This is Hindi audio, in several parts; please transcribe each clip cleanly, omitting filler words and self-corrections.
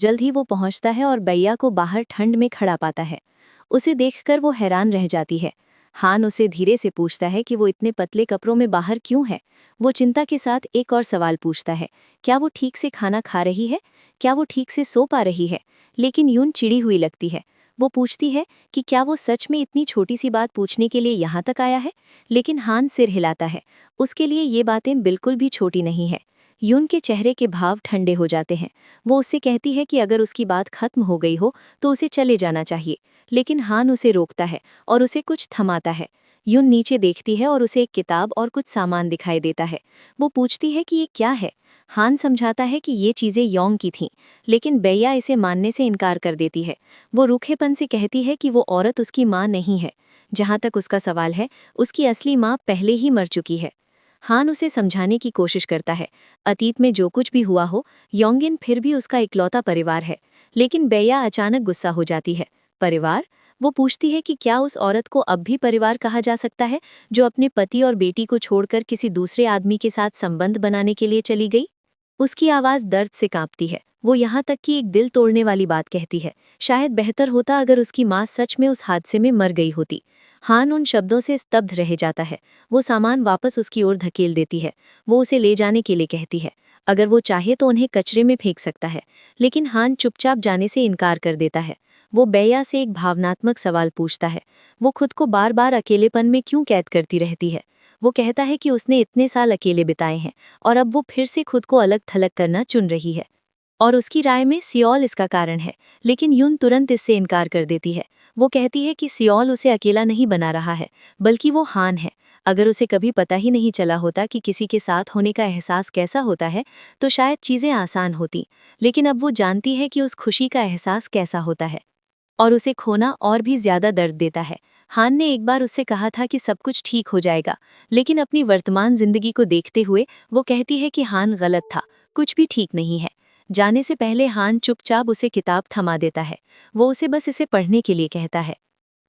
जल्द ही वो पहुंचता है और बैया को बाहर ठंड में खड़ा पाता है। उसे देखकर वो हैरान रह जाती है। हान उसे धीरे से पूछता है कि वो इतने पतले कपड़ों में बाहर क्यों है। वो चिंता के साथ एक और सवाल पूछता है, क्या वो ठीक से खाना खा रही है, क्या वो ठीक से सो पा रही है। लेकिन यून चिड़ी हुई लगती है। वो पूछती है कि क्या वो सच में इतनी छोटी सी बात पूछने के लिए यहाँ तक आया है। लेकिन हान सिर हिलाता है, उसके लिए ये बातें बिल्कुल भी छोटी नहीं है। यून के चेहरे के भाव ठंडे हो जाते हैं। वो उससे कहती है कि अगर उसकी बात खत्म हो गई हो तो उसे चले जाना चाहिए। लेकिन हान उसे रोकता है और उसे कुछ थमाता है। यून नीचे देखती है और उसे एक किताब और कुछ सामान दिखाई देता है। वो पूछती है कि ये क्या है। हान समझाता है कि ये चीज़ें योंग की थीं, लेकिन बैया इसे मानने से इनकार कर देती है। वो रूखेपन से कहती है कि वो औरत उसकी माँ नहीं है। जहाँ तक उसका सवाल है, उसकी असली माँ पहले ही मर चुकी है। हान उसे समझाने की कोशिश करता है, अतीत में जो कुछ भी हुआ हो, योंगिन फिर भी उसका इकलौता परिवार है। लेकिन बैया अचानक गुस्सा हो जाती है। परिवार? वो पूछती है कि क्या उस औरत को अब भी परिवार कहा जा सकता है, जो अपने पति और बेटी को छोड़कर किसी दूसरे आदमी के साथ संबंध बनाने के लिए चली गई। उसकी आवाज़ दर्द से कांपती है। वो यहाँ तक कि एक दिल तोड़ने वाली बात कहती है, शायद बेहतर होता अगर उसकी माँ सच में उस हादसे में मर गई होती। हान उन शब्दों से स्तब्ध रह जाता है। वो सामान वापस उसकी ओर धकेल देती है। वो उसे ले जाने के लिए कहती है, अगर वो चाहे तो उन्हें कचरे में फेंक सकता है। लेकिन हान चुपचाप जाने से इनकार कर देता है। वो बैया से एक भावनात्मक सवाल पूछता है, वो खुद को बार बार अकेलेपन में क्यों कैद करती रहती है। वो कहता है कि उसने इतने साल अकेले बिताए हैं और अब वो फिर से खुद को अलग थलग करना चुन रही है। और उसकी राय में सियोल इसका कारण है। लेकिन यून तुरंत इससे इनकार कर देती है। वो कहती है कि सियोल उसे अकेला नहीं बना रहा है, बल्कि वो हान है। अगर उसे कभी पता ही नहीं चला होता कि किसी के साथ होने का एहसास कैसा होता है, तो शायद चीज़ें आसान होती। लेकिन अब वो जानती है कि उस खुशी का एहसास कैसा होता है, और उसे खोना और भी ज्यादा दर्द देता है। हान ने एक बार उससे कहा था कि सब कुछ ठीक हो जाएगा, लेकिन अपनी वर्तमान जिंदगी को देखते हुए वो कहती है कि हान गलत था, कुछ भी ठीक नहीं है। जाने से पहले हान चुपचाप उसे किताब थमा देता है। वो उसे बस इसे पढ़ने के लिए कहता है।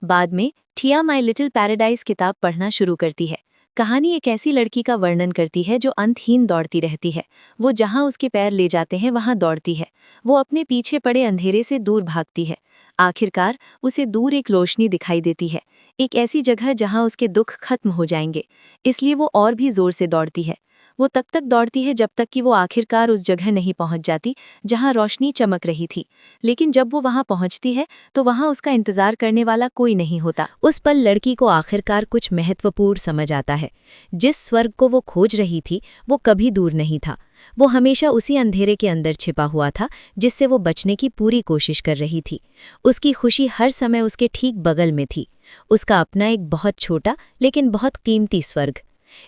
बाद में ठिया माई लिटिल पैराडाइज किताब पढ़ना शुरू करती है। कहानी एक ऐसी लड़की का वर्णन करती है जो अंतहीन दौड़ती रहती है। वो जहाँ उसके पैर ले जाते हैं वहाँ दौड़ती है। वो अपने पीछे पड़े अंधेरे से दूर भागती है। आखिरकार उसे दूर एक रोशनी दिखाई देती है, एक ऐसी जगह जहाँ उसके दुख खत्म हो जाएंगे। इसलिए वो और भी जोर से दौड़ती है। वो तब तक दौड़ती है जब तक कि वो आखिरकार उस जगह नहीं पहुंच जाती जहां रोशनी चमक रही थी। लेकिन जब वो वहां पहुंचती है तो वहां उसका इंतजार करने वाला कोई नहीं होता। उस पल लड़की को आखिरकार कुछ महत्वपूर्ण समझ आता है। जिस स्वर्ग को वो खोज रही थी वो कभी दूर नहीं था। वो हमेशा उसी अंधेरे के अंदर छिपा हुआ था जिससे वो बचने की पूरी कोशिश कर रही थी। उसकी खुशी हर समय उसके ठीक बगल में थी, उसका अपना एक बहुत छोटा लेकिन बहुत कीमती स्वर्ग।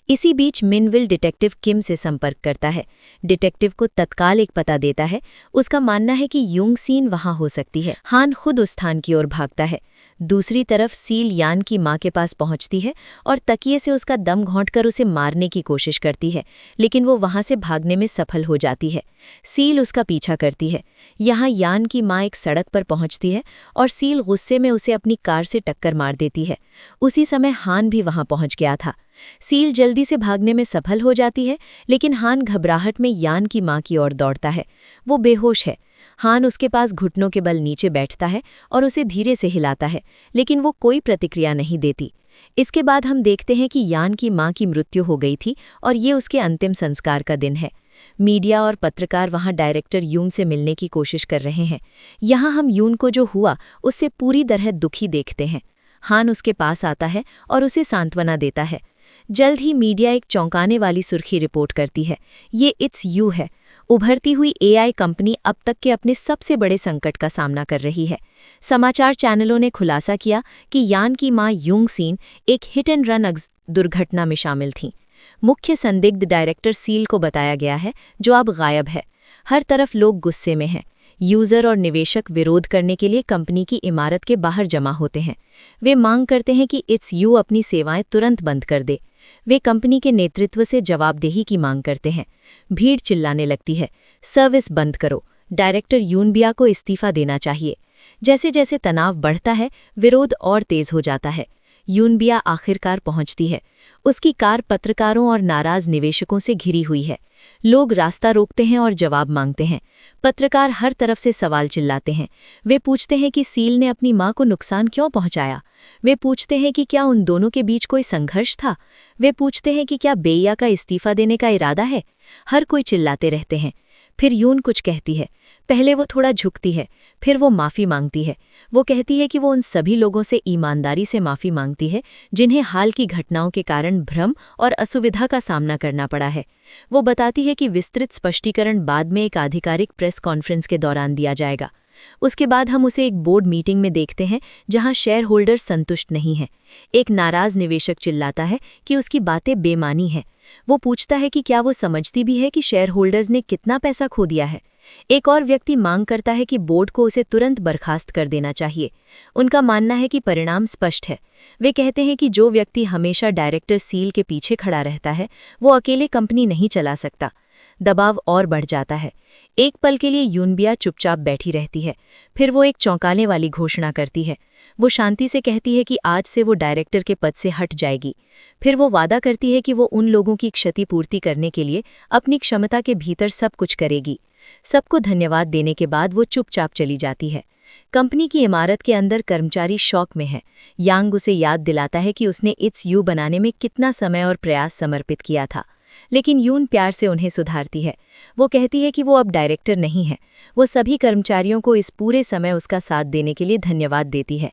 इसी बीच मिनविल डिटेक्टिव किम से संपर्क करता है। डिटेक्टिव को तत्काल एक पता देता है। उसका मानना है कि यूंगसीन वहां हो सकती है। हान खुद उस स्थान की ओर भागता है। दूसरी तरफ सील यान की माँ के पास पहुंचती है और तकिए से उसका दम घोंटकर उसे मारने की कोशिश करती है, लेकिन वो वहां से भागने में सफल हो जाती है। सील उसका पीछा करती है। यहाँ यान की माँ एक सड़क पर पहुंचती है और सील गुस्से में उसे अपनी कार से टक्कर मार देती है। उसी समय हान भी वहां पहुंच गया था। सील जल्दी से भागने में सफल हो जाती है, लेकिन हान घबराहट में यान की माँ की ओर दौड़ता है। वो बेहोश है। हान उसके पास घुटनों के बल नीचे बैठता है और उसे धीरे से हिलाता है, लेकिन वो कोई प्रतिक्रिया नहीं देती। इसके बाद हम देखते हैं कि यान की माँ की मृत्यु हो गई थी और ये उसके अंतिम संस्कार का दिन है। मीडिया और पत्रकार वहां डायरेक्टर यून से मिलने की कोशिश कर रहे हैं। यहाँ हम यून को जो हुआ उससे पूरी तरह दुखी देखते हैं। हान उसके पास आता है और उसे सांत्वना देता है। जल्द ही मीडिया एक चौंकाने वाली सुर्खी रिपोर्ट करती है। ये इट्स यू है। उभरती हुई एआई कंपनी अब तक के अपने सबसे बड़े संकट का सामना कर रही है। समाचार चैनलों ने खुलासा किया कि यान की मां यूंगसीन एक हिट एंड रन दुर्घटना में शामिल थीं। मुख्य संदिग्ध डायरेक्टर सील को बताया गया है, जो अब गायब है। हर तरफ लोग गुस्से में हैं। यूजर और निवेशक विरोध करने के लिए कंपनी की इमारत के बाहर जमा होते हैं। वे मांग करते हैं कि इट्स यू अपनी सेवाएं तुरंत बंद कर दे। वे कंपनी के नेतृत्व से जवाबदेही की मांग करते हैं। भीड़ चिल्लाने लगती है, सर्विस बंद करो, डायरेक्टर यूनबिया को इस्तीफा देना चाहिए। जैसे जैसे तनाव बढ़ता है, विरोध और तेज हो जाता है। यूनबिया आखिरकार पहुंचती है। उसकी कार पत्रकारों और नाराज निवेशकों से घिरी हुई है। लोग रास्ता रोकते हैं और जवाब मांगते हैं। पत्रकार हर तरफ से सवाल चिल्लाते हैं। वे पूछते हैं कि सील ने अपनी मां को नुकसान क्यों पहुंचाया। वे पूछते हैं कि क्या उन दोनों के बीच कोई संघर्ष था। वे पूछते हैं कि क्या बेया का इस्तीफा देने का इरादा है। हर कोई चिल्लाते रहते हैं। फिर यून कुछ कहती है। पहले वो थोड़ा झुकती है, फिर वो माफ़ी मांगती है। वो कहती है कि वो उन सभी लोगों से ईमानदारी से माफ़ी मांगती है जिन्हें हाल की घटनाओं के कारण भ्रम और असुविधा का सामना करना पड़ा है। वो बताती है कि विस्तृत स्पष्टीकरण बाद में एक आधिकारिक प्रेस कॉन्फ्रेंस के दौरान दिया जाएगा। उसके बाद हम उसे एक बोर्ड मीटिंग में देखते हैं जहां शेयर होल्डर संतुष्ट नहीं हैं। एक नाराज निवेशक चिल्लाता है कि उसकी बातें बेमानी हैं। वो पूछता है कि क्या वो समझती भी है कि शेयर होल्डर्स ने कितना पैसा खो दिया है। एक और व्यक्ति मांग करता है कि बोर्ड को उसे तुरंत बर्खास्त कर देना चाहिए। उनका मानना है कि परिणाम स्पष्ट है। वे कहते हैं कि जो व्यक्ति हमेशा डायरेक्टर सील के पीछे खड़ा रहता है वो अकेले कंपनी नहीं चला सकता। दबाव और बढ़ जाता है। एक पल के लिए यूनबिया चुपचाप बैठी रहती है। फिर वो एक चौंकाने वाली घोषणा करती है। वो शांति से कहती है कि आज से वो डायरेक्टर के पद से हट जाएगी। फिर वो वादा करती है कि वो उन लोगों की क्षतिपूर्ति करने के लिए अपनी क्षमता के भीतर सब कुछ करेगी। सबको धन्यवाद देने के बाद वो चुपचाप चली जाती है। कंपनी की इमारत के अंदर कर्मचारी शौक में है। यांग उसे याद दिलाता है कि उसने इट्स यू बनाने में कितना समय और प्रयास समर्पित किया था। लेकिन यून प्यार से उन्हें सुधारती है। वो कहती है कि वो अब डायरेक्टर नहीं है। वो सभी कर्मचारियों को इस पूरे समय उसका साथ देने के लिए धन्यवाद देती है।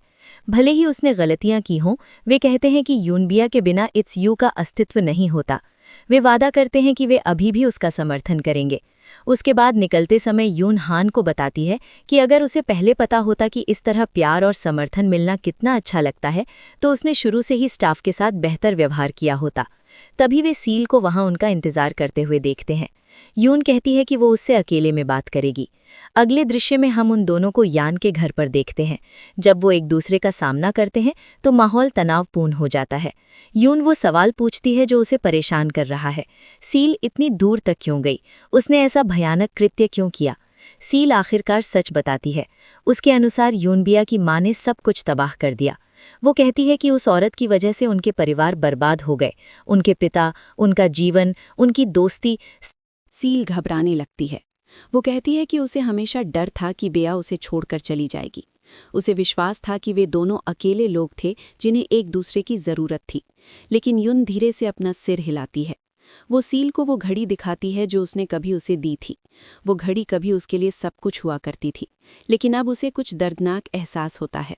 भले ही उसने गलतियां की हों, वे कहते हैं कि यूनबिया के बिना इट्स यू का अस्तित्व नहीं होता। वे वादा करते हैं कि वे अभी भी उसका समर्थन करेंगे। उसके बाद निकलते समय यून हान को बताती है कि अगर उसे पहले पता होता कि इस तरह प्यार और समर्थन मिलना कितना अच्छा लगता है तो उसने शुरू से ही स्टाफ के साथ बेहतर व्यवहार किया होता। तभी वे सील को वहां उनका इंतजार करते हुए देखते हैं। यून कहती है कि वो उससे अकेले में बात करेगी। अगले दृश्य में हम उन दोनों को यान के घर पर देखते हैं। जब वो एक दूसरे का सामना करते हैं तो माहौल तनावपूर्ण हो जाता है। यून वो सवाल पूछती है जो उसे परेशान कर रहा है। सील इतनी दूर तक क्यों गई? उसने ऐसा भयानक कृत्य क्यों किया? सील आखिरकार सच बताती है। उसके अनुसार यूनबिया की मां ने सब कुछ तबाह कर दिया। वो कहती है कि उस औरत की वजह से उनके परिवार बर्बाद हो गए। उनके पिता, उनका जीवन, उनकी दोस्ती। सील घबराने लगती है। वो कहती है कि उसे हमेशा डर था कि बेया उसे छोड़कर चली जाएगी। उसे विश्वास था कि वे दोनों अकेले लोग थे जिन्हें एक दूसरे की जरूरत थी। लेकिन यून धीरे से अपना सिर हिलाती है। वो सील को वो घड़ी दिखाती है जो उसने कभी उसे दी थी। वो घड़ी कभी उसके लिए सब कुछ हुआ करती थी, लेकिन अब उसे कुछ दर्दनाक एहसास होता है।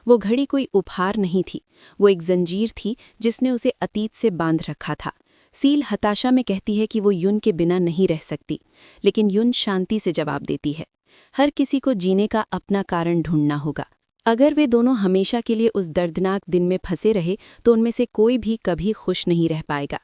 वो घड़ी कोई उपहार नहीं थी, वो एक जंजीर थी जिसने उसे अतीत से बांध रखा था। सील हताशा में कहती है कि वो यून के बिना नहीं रह सकती, लेकिन यून शांति से जवाब देती है, हर किसी को जीने का अपना कारण ढूंढना होगा। अगर वे दोनों हमेशा के लिए उस दर्दनाक दिन में फंसे रहे तो उनमें से कोई भी कभी खुश नहीं रह पाएगा।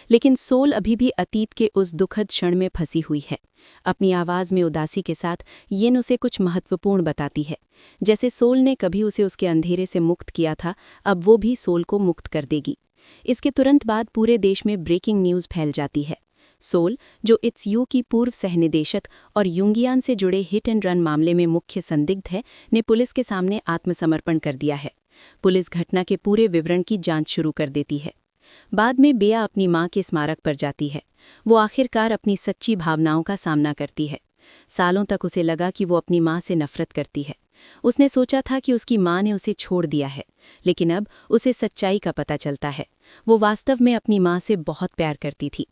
लेकिन सोल अभी भी अतीत के उस दुखद क्षण में फंसी हुई है। अपनी आवाज़ में उदासी के साथ येन उसे कुछ महत्वपूर्ण बताती है। जैसे सोल ने कभी उसे उसके अंधेरे से मुक्त किया था, अब वो भी सोल को मुक्त कर देगी। इसके तुरंत बाद पूरे देश में ब्रेकिंग न्यूज़ फैल जाती है। सोल, जो इट्स यू की पूर्व सहनिदेशक और यूंगियान से जुड़े हिट एंड रन मामले में मुख्य संदिग्ध है, ने पुलिस के सामने आत्मसमर्पण कर दिया है। पुलिस घटना के पूरे विवरण की जांच शुरू कर देती है। बाद में बेया अपनी मां के स्मारक पर जाती है। वो आखिरकार अपनी सच्ची भावनाओं का सामना करती है। सालों तक उसे लगा कि वो अपनी मां से नफरत करती है। उसने सोचा था कि उसकी मां ने उसे छोड़ दिया है, लेकिन अब उसे सच्चाई का पता चलता है। वो वास्तव में अपनी मां से बहुत प्यार करती थी।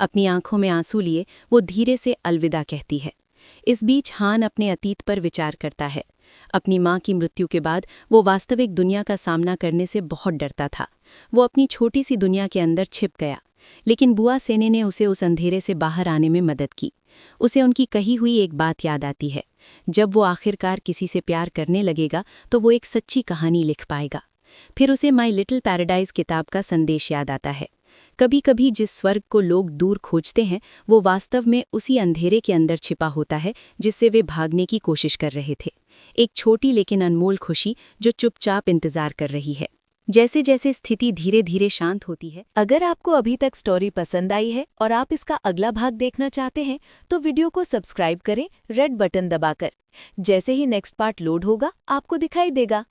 अपनी आंखों में आंसू लिए वो धीरे से अलविदा कहती है। इस बीच हान अपने अतीत पर विचार करता है। अपनी मां की मृत्यु के बाद वो वास्तविक दुनिया का सामना करने से बहुत डरता था। वो अपनी छोटी सी दुनिया के अंदर छिप गया, लेकिन बुआ सेने ने उसे उस अंधेरे से बाहर आने में मदद की। उसे उनकी कही हुई एक बात याद आती है, जब वो आखिरकार किसी से प्यार करने लगेगा तो वो एक सच्ची कहानी लिख पाएगा। फिर उसे माई लिटिल पैराडाइज किताब का संदेश याद आता है। कभी कभी जिस स्वर्ग को लोग दूर खोजते हैं वो वास्तव में उसी अंधेरे के अंदर छिपा होता है जिससे वे भागने की कोशिश कर रहे थे। एक छोटी लेकिन अनमोल खुशी जो चुपचाप इंतजार कर रही है। जैसे जैसे स्थिति धीरे धीरे शांत होती है। अगर आपको अभी तक स्टोरी पसंद आई है और आप इसका अगला भाग देखना चाहते हैं तो वीडियो को सब्सक्राइब करें रेड बटन दबाकर। जैसे ही नेक्स्ट पार्ट लोड होगा आपको दिखाई देगा।